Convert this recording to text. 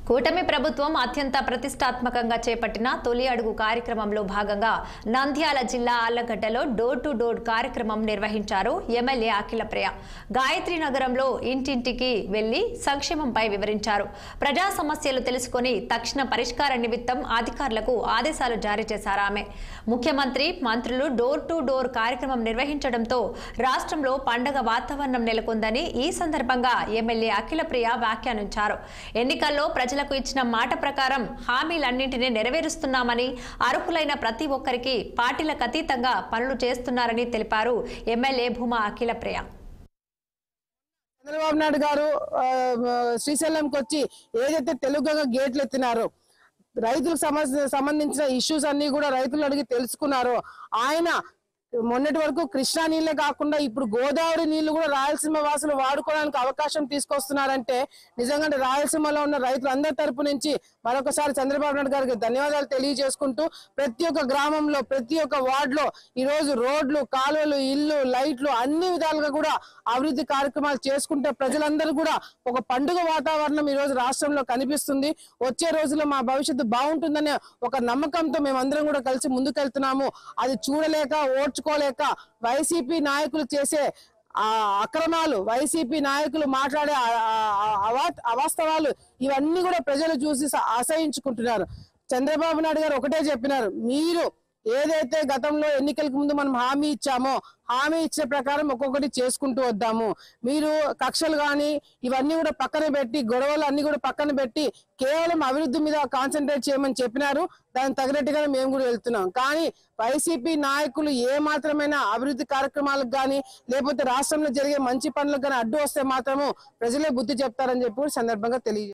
కూటమి ప్రభుత్వం అత్యంత ప్రతిష్టాత్మకంగా చేపట్టిన తొలి అడుగు కార్యక్రమంలో భాగంగా నంద్యాల జిల్లా ఆళ్లగడ్డలో డోర్ టు డోర్ కార్యక్రమం నిర్వహించారు ఎమ్మెల్యే అఖిలప్రియ. గాయత్రి నగరంలో ఇంటింటికి వెళ్లి సంక్షేమంపై వివరించారు. ప్రజా సమస్యలు తెలుసుకుని తక్షణ పరిష్కార నిమిత్తం అధికారులకు ఆదేశాలు జారీ చేశారు ఆమె. ముఖ్యమంత్రి, మంత్రులు డోర్ టు డోర్ కార్యక్రమం నిర్వహించడంతో రాష్ట్రంలో పండగ వాతావరణం నెలకొందని ఈ సందర్భంగా ఎమ్మెల్యే అఖిలప్రియ వ్యాఖ్యానించారు. ఎన్నికల్లో ప్రజలకు ఇచ్చిన మాట ప్రకారం హామీలన్నింటినీ నెరవేరుస్తున్నామని, అర్హులైన ప్రతి ఒక్కరికి పార్టీలకు అతీతంగా పనులు చేస్తున్నారని తెలిపారు ఎమ్మెల్యే భూమా అఖిలప్రియ. చంద్రబాబు నాయుడు గారు శ్రీశైలంకి వచ్చి ఏదైతే తెలుగుగా గేట్లు ఎత్తినారో, రైతులకు సంబంధించిన ఇష్యూస్ అన్ని కూడా రైతులు అడిగి తెలుసుకున్నారో, ఆయన మొన్నటి వరకు కృష్ణా నీళ్ళే కాకుండా ఇప్పుడు గోదావరి నీళ్లు కూడా రాయలసీమ వాసులు వాడుకోవడానికి అవకాశం తీసుకొస్తున్నారంటే నిజంగా రాయలసీమలో ఉన్న రైతులందరి తరపు నుంచి మరొకసారి చంద్రబాబు నాయుడు గారికి ధన్యవాదాలు తెలియజేసుకుంటూ, ప్రతి ఒక్క గ్రామంలో, ప్రతి ఒక్క వార్డులో ఈరోజు రోడ్లు, కాలువలు, ఇల్లు, లైట్లు అన్ని విధాలుగా కూడా అభివృద్ధి కార్యక్రమాలు చేసుకుంటే ప్రజలందరూ కూడా ఒక పండుగ వాతావరణం ఈ రోజు రాష్ట్రంలో కనిపిస్తుంది. వచ్చే రోజుల్లో మా భవిష్యత్తు బాగుంటుందనే ఒక నమ్మకంతో మేమందరం కూడా కలిసి ముందుకెళ్తున్నాము. అది చూడలేక ఓర్చుకోలేక వైసీపీ నాయకులు చేసే అక్రమాలు, వైసీపీ నాయకులు మాట్లాడే అవాస్తవాలు ఇవన్నీ కూడా ప్రజలు చూసి అసహించుకుంటున్నారు. చంద్రబాబు నాయుడు గారు ఒకటే చెప్పినారు, మీరు ఏదైతే గతంలో ఎన్నికలకు ముందు మనం హామీ ఇచ్చామో హామీ ఇచ్చే ప్రకారం ఒక్కొక్కటి చేసుకుంటూ వద్దాము. మీరు కక్షలు కానీ ఇవన్నీ కూడా పక్కన పెట్టి, గొడవలు అన్ని కూడా పక్కన పెట్టి కేవలం అభివృద్ధి మీద కాన్సన్ట్రేట్ చేయమని చెప్పినారు. దానికి తగినట్టుగా మేము కూడా వెళ్తున్నాం. కానీ వైసీపీ నాయకులు ఏ మాత్రమైనా అభివృద్ధి కార్యక్రమాలకు కానీ లేకపోతే రాష్ట్రంలో జరిగే మంచి పనులకు కానీ అడ్డు వస్తే మాత్రము ప్రజలే బుద్ధి చెప్తారని చెప్పి సందర్భంగా తెలియజేస్తారు.